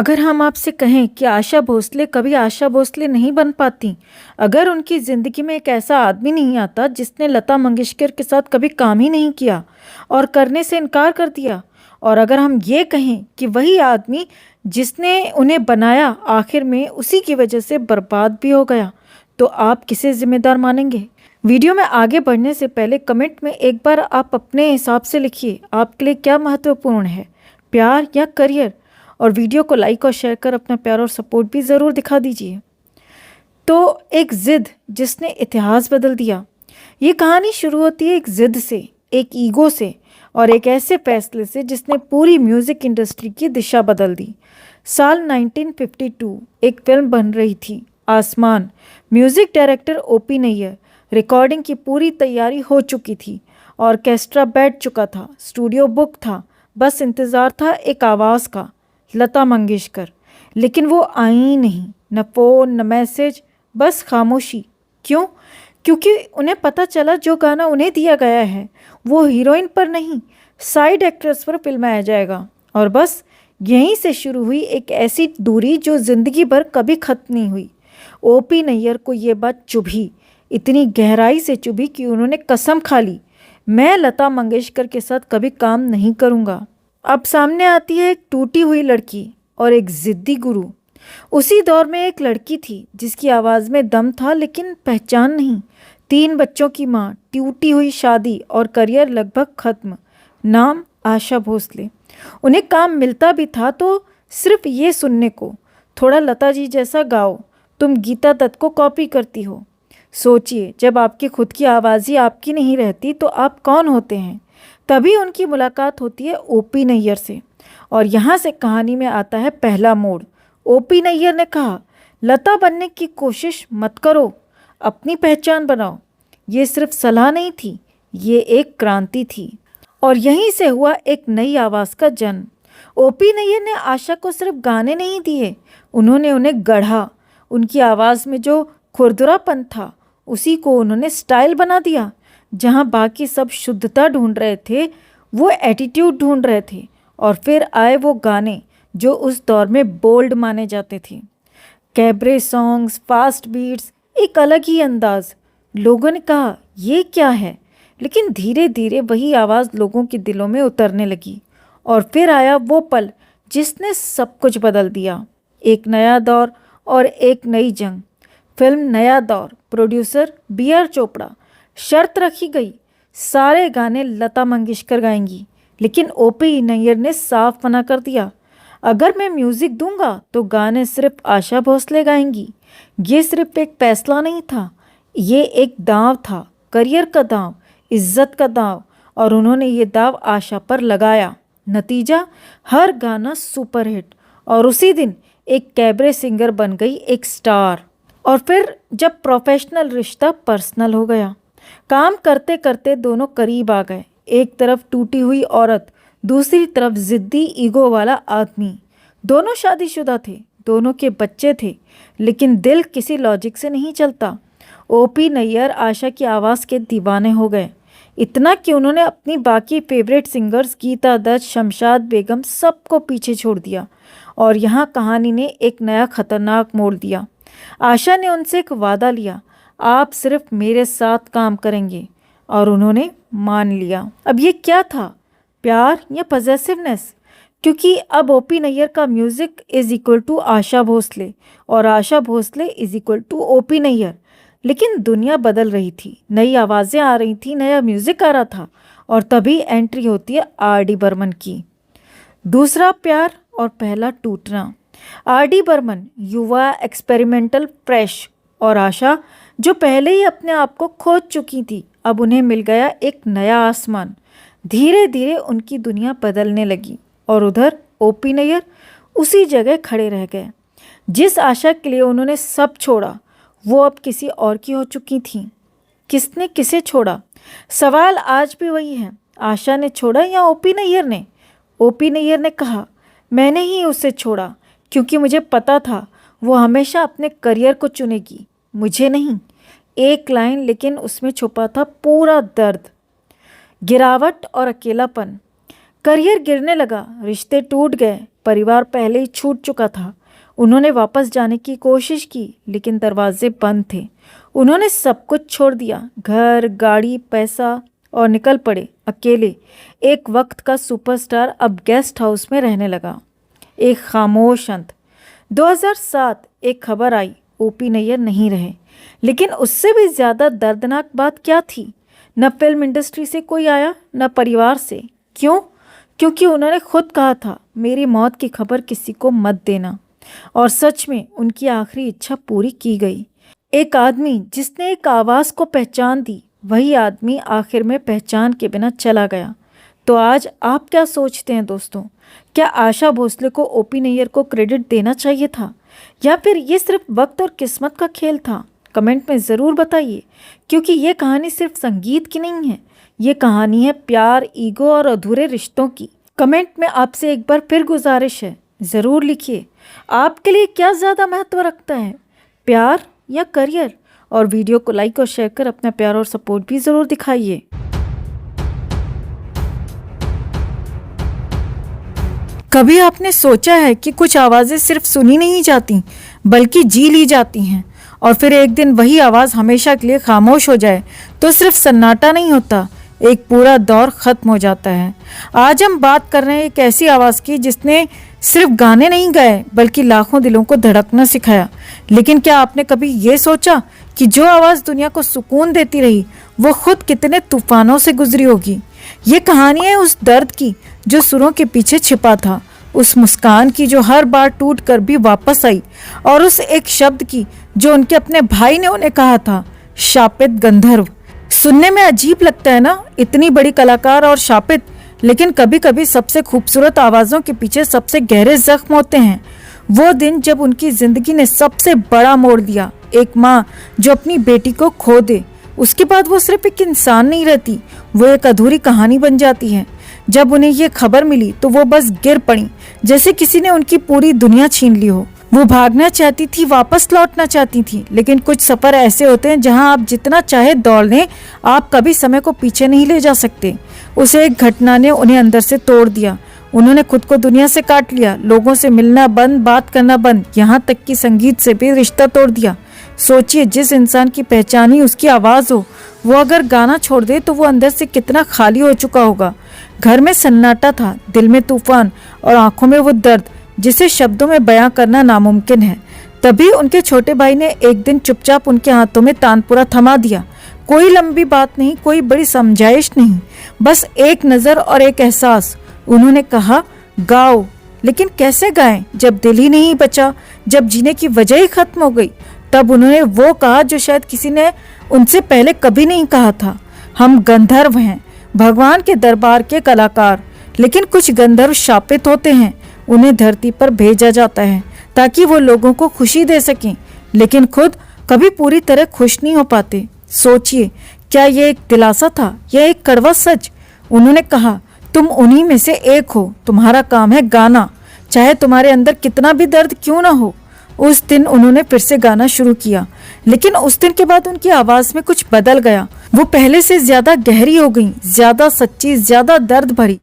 अगर हम आपसे कहें कि आशा भोसले कभी आशा भोसले नहीं बन पाती, अगर उनकी ज़िंदगी में एक ऐसा आदमी नहीं आता जिसने लता मंगेशकर के साथ कभी काम ही नहीं किया और करने से इनकार कर दिया, और अगर हम ये कहें कि वही आदमी जिसने उन्हें बनाया आखिर में उसी की वजह से बर्बाद भी हो गया, तो आप किसे ज़िम्मेदार मानेंगे? वीडियो में आगे बढ़ने से पहले कमेंट में एक बार आप अपने हिसाब से लिखिए, आपके लिए क्या महत्वपूर्ण है, प्यार या करियर? और वीडियो को लाइक और शेयर कर अपना प्यार और सपोर्ट भी ज़रूर दिखा दीजिए। तो एक ज़िद जिसने इतिहास बदल दिया। ये कहानी शुरू होती है एक ज़िद से, एक ईगो से और एक ऐसे फैसले से जिसने पूरी म्यूज़िक इंडस्ट्री की दिशा बदल दी। साल 1952 एक फिल्म बन रही थी, आसमान। Music director O P Nayyar. Recording की पूरी तैयारी हो चुकी थी, ऑर्केस्ट्रा बैठ चुका था, स्टूडियो बुक था, बस इंतज़ार था एक आवाज़ का, लता मंगेशकर। लेकिन वो आई नहीं, न फ़ोन न मैसेज, बस खामोशी। क्यों? क्योंकि उन्हें पता चला जो गाना उन्हें दिया गया है वो हीरोइन पर नहीं, साइड एक्ट्रेस पर फिल्माया जाएगा। और बस यहीं से शुरू हुई एक ऐसी दूरी जो ज़िंदगी भर कभी ख़त्म नहीं हुई। ओपी नैयर को ये बात चुभी, इतनी गहराई से चुभी कि उन्होंने कसम खा ली, मैं लता मंगेशकर के साथ कभी काम नहीं करूँगा। अब सामने आती है एक टूटी हुई लड़की और एक ज़िद्दी गुरु। उसी दौर में एक लड़की थी जिसकी आवाज़ में दम था लेकिन पहचान नहीं। 3 बच्चों की माँ, टूटी हुई शादी और करियर लगभग ख़त्म। नाम आशा भोसले। उन्हें काम मिलता भी था तो सिर्फ ये सुनने को, थोड़ा लता जी जैसा गाओ, तुम गीता दत्त को कॉपी करती हो। सोचिए, जब आपकी खुद की आवाज़ ही आपकी नहीं रहती तो आप कौन होते हैं? तभी उनकी मुलाकात होती है ओपी नैयर से, और यहाँ से कहानी में आता है पहला मोड़। ओपी नैयर ने कहा, लता बनने की कोशिश मत करो, अपनी पहचान बनाओ। ये सिर्फ सलाह नहीं थी, ये एक क्रांति थी। और यहीं से हुआ एक नई आवाज़ का जन्म। ओपी नैयर ने आशा को सिर्फ गाने नहीं दिए, उन्होंने उन्हें गढ़ा। उनकी आवाज़ में जो खुरदुरापन था उसी को उन्होंने स्टाइल बना दिया। जहाँ बाकी सब शुद्धता ढूंढ रहे थे, वो एटीट्यूड ढूंढ रहे थे। और फिर आए वो गाने जो उस दौर में बोल्ड माने जाते थे। कैबरे सॉन्ग्स, फास्ट बीट्स, एक अलग ही अंदाज। लोगों ने कहा ये क्या है, लेकिन धीरे धीरे वही आवाज़ लोगों के दिलों में उतरने लगी। और फिर आया वो पल जिसने सब कुछ बदल दिया। एक नया दौर और एक नई जंग। फिल्म नया दौर, प्रोड्यूसर B.R. चोपड़ा। शर्त रखी गई, सारे गाने लता मंगेशकर गाएंगी। लेकिन ओपी नैयर ने साफ मना कर दिया, अगर मैं म्यूज़िक दूंगा तो गाने सिर्फ आशा भोसले गाएंगी। ये सिर्फ एक फैसला नहीं था, ये एक दांव था, करियर का दांव, इज्जत का दांव। और उन्होंने ये दांव आशा पर लगाया। नतीजा, हर गाना सुपरहिट। और उसी दिन एक कैबरे सिंगर बन गई एक स्टार। और फिर जब प्रोफेशनल रिश्ता पर्सनल हो गया, काम करते करते दोनों करीब आ गए। एक तरफ टूटी हुई औरत, दूसरी तरफ ज़िद्दी ईगो वाला आदमी। दोनों शादीशुदा थे, दोनों के बच्चे थे, लेकिन दिल किसी लॉजिक से नहीं चलता। ओपी नैयर आशा की आवाज़ के दीवाने हो गए, इतना कि उन्होंने अपनी बाकी फेवरेट सिंगर्स गीता दत्त, शमशाद बेगम सबको पीछे छोड़ दिया। और यहाँ कहानी ने एक नया खतरनाक मोड़ दिया। आशा ने उनसे एक वादा लिया, आप सिर्फ मेरे साथ काम करेंगे। और उन्होंने मान लिया। अब ये क्या था, प्यार या पजेसिवनेस? क्योंकि अब ओपी नैयर का music is equal to Asha Bhosle और Asha Bhosle is equal to OP Nayyar. लेकिन दुनिया बदल रही थी, नई आवाज़ें आ रही थी, नया म्यूज़िक आ रहा था। और तभी एंट्री होती है R.D. बर्मन की। दूसरा प्यार और पहला टूटना। R.D. बर्मन, युवा, एक्सपेरिमेंटल, फ्रेश। और आशा, जो पहले ही अपने आप को खोज चुकी थी, अब उन्हें मिल गया एक नया आसमान। धीरे धीरे उनकी दुनिया बदलने लगी। और उधर ओपी नैयर उसी जगह खड़े रह गए। जिस आशा के लिए उन्होंने सब छोड़ा, वो अब किसी और की हो चुकी थी। किसने किसे छोड़ा? सवाल आज भी वही है, आशा ने छोड़ा या ओपी नैयर ने? ओपी नैयर ने कहा, मैंने ही उसे छोड़ा, क्योंकि मुझे पता था वो हमेशा अपने करियर को चुनेगी, मुझे नहीं। एक लाइन, लेकिन उसमें छुपा था पूरा दर्द। गिरावट और अकेलापन। करियर गिरने लगा, रिश्ते टूट गए, परिवार पहले ही छूट चुका था। उन्होंने वापस जाने की कोशिश की लेकिन दरवाजे बंद थे। उन्होंने सब कुछ छोड़ दिया, घर, गाड़ी, पैसा, और निकल पड़े अकेले। एक वक्त का सुपरस्टार अब गेस्ट हाउस में रहने लगा। एक खामोश अंत। 2007 एक खबर आई, ओपी नैयर नहीं रहे। लेकिन उससे भी ज़्यादा दर्दनाक बात क्या थी? न फिल्म इंडस्ट्री से कोई आया, न परिवार से। क्यों? क्योंकि उन्होंने खुद कहा था, मेरी मौत की खबर किसी को मत देना। और सच में उनकी आखिरी इच्छा पूरी की गई। एक आदमी जिसने एक आवाज़ को पहचान दी, वही आदमी आखिर में पहचान के बिना चला गया। तो आज आप क्या सोचते हैं दोस्तों? क्या आशा भोसले को ओपी नैयर को क्रेडिट देना चाहिए था, या फिर ये सिर्फ वक्त और किस्मत का खेल था? कमेंट में ज़रूर बताइए, क्योंकि ये कहानी सिर्फ संगीत की नहीं है, ये कहानी है प्यार, ईगो और अधूरे रिश्तों की। कमेंट में आपसे एक बार फिर गुजारिश है, ज़रूर लिखिए आपके लिए क्या ज़्यादा महत्व रखता है, प्यार या करियर? और वीडियो को लाइक और शेयर कर अपना प्यार और सपोर्ट भी ज़रूर दिखाइए। कभी आपने सोचा है कि कुछ आवाज़ें सिर्फ सुनी नहीं जाती बल्कि जी ली जाती हैं, और फिर एक दिन वही आवाज़ हमेशा के लिए खामोश हो जाए तो सिर्फ सन्नाटा नहीं होता, एक पूरा दौर ख़त्म हो जाता है। आज हम बात कर रहे हैं एक ऐसी आवाज़ की जिसने सिर्फ गाने नहीं गाए बल्कि लाखों दिलों को धड़कना सिखाया। लेकिन क्या आपने कभी ये सोचा कि जो आवाज़ दुनिया को सुकून देती रही वो खुद कितने तूफानों से गुजरी होगी? ये कहानी है उस दर्द की जो सुरों के पीछे छिपा था, उस मुस्कान की जो हर बार टूट कर भी वापस आई, और उस एक शब्द की जो उनके अपने भाई ने उन्हें कहा था, शापित गंधर्व। सुनने में अजीब लगता है ना, इतनी बड़ी कलाकार और शापित, लेकिन कभी कभी सबसे खूबसूरत आवाज़ों के पीछे सबसे गहरे जख्म होते हैं। वो दिन जब उनकी ज़िंदगी ने सबसे बड़ा मोड़ दिया। एक माँ जो अपनी बेटी को खो दे, उसके बाद वो सिर्फ एक इंसान नहीं रहती, वो एक अधूरी कहानी बन जाती है। जब उन्हें ये खबर मिली तो वो बस गिर पड़ी, जैसे किसी ने उनकी पूरी दुनिया छीन ली हो। वो भागना चाहती थी, वापस लौटना चाहती थी, लेकिन कुछ सफ़र ऐसे होते हैं जहां आप जितना चाहे दौड़ लें, आप कभी समय को पीछे नहीं ले जा सकते। उस एक घटना ने उन्हें अंदर से तोड़ दिया। उन्होंने खुद को दुनिया से काट लिया, लोगों से मिलना बंद, बात करना बंद, यहाँ तक कि संगीत से भी रिश्ता तोड़ दिया। सोचिए, जिस इंसान की पहचान ही उसकी आवाज़ हो, वो अगर गाना छोड़ दे तो वो अंदर से कितना खाली हो चुका होगा। घर में सन्नाटा था, दिल में तूफान और आंखों में वो दर्द जिसे शब्दों में बयां करना नामुमकिन है। तभी उनके छोटे भाई ने एक दिन चुपचाप उनके हाथों में तानपुरा थमा दिया। कोई लंबी बात नहीं, कोई बड़ी समझाइश नहीं, बस एक नज़र और एक एहसास। उन्होंने कहा, गाओ। लेकिन कैसे गाएं जब दिल ही नहीं बचा, जब जीने की वजह ही खत्म हो गई? तब उन्होंने वो कहा जो शायद किसी ने उनसे पहले कभी नहीं कहा था, हम गंधर्व हैं, भगवान के दरबार के कलाकार। लेकिन कुछ गंधर्व शापित होते हैं, उन्हें धरती पर भेजा जाता है ताकि वो लोगों को खुशी दे सकें, लेकिन खुद कभी पूरी तरह खुश नहीं हो पाते। सोचिए, क्या ये एक दिलासा था या एक कड़वा सच? उन्होंने कहा, तुम उन्हीं में से एक हो, तुम्हारा काम है गाना, चाहे तुम्हारे अंदर कितना भी दर्द क्यों ना हो। उस दिन उन्होंने फिर से गाना शुरू किया, लेकिन उस दिन के बाद उनकी आवाज़ में कुछ बदल गया। वो पहले से ज़्यादा गहरी हो गई, ज़्यादा सच्ची, ज़्यादा दर्द भरी।